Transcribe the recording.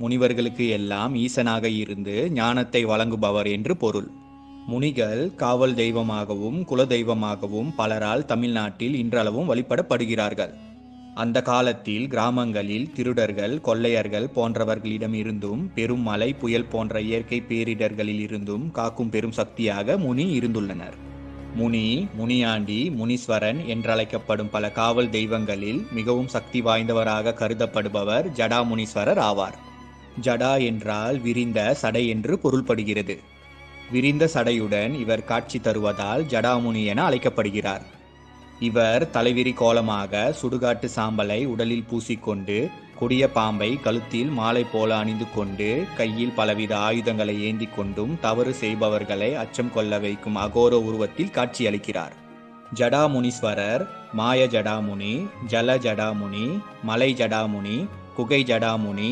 முனிவர்களுக்கு எல்லாம் ஈசனாக இருந்து ஞானத்தை வழங்குபவர் என்று பொருள். முனிகள் காவல் தெய்வமாகவும் குல தெய்வமாகவும் பலரால் தமிழ்நாட்டில் இன்றளவும் வழிபடப்படுகிறார்கள். அந்த காலத்தில் கிராமங்களில் திருடர்கள், கொள்ளையர்கள் போன்றவர்களிடம் இருந்தும் பெரும் மழை, புயல் போன்ற இயற்கை பேரிடர்களில் இருந்தும் காக்கும் பெரும் சக்தியாக முனி இருந்துள்ளனர். முனி, முனியாண்டி, முனீஸ்வரன் என்றழைக்கப்படும் பல காவல் தெய்வங்களில் மிகவும் சக்தி வாய்ந்தவராக கருதப்படுபவர் ஜடாமுனீஸ்வரர் ஆவார். ஜடா என்றால் விரிந்த சடை என்று பொருள்படுகிறது. விரிந்த சடையுடன் இவர் காட்சி தருவதால் ஜடாமுனி என அழைக்கப்படுகிறார். இவர் தலைவிரி கோலமாக சுடுகாட்டு சாம்பலை உடலில் பூசிக்கொண்டு, கொடிய பாம்பை கழுத்தில் மாலை போல அணிந்து கொண்டு, கையில் பலவித ஆயுதங்களை ஏந்தி கொண்டும் தவறு செய்பவர்களை அச்சம் கொள்ள வைக்கும் அகோர உருவத்தில் காட்சியளிக்கிறார். ஜடாமுனீஸ்வரர் மாய ஜடாமுனி, ஜல ஜடாமுனி, மலை ஜடாமுனி, குகை ஜடாமுனி,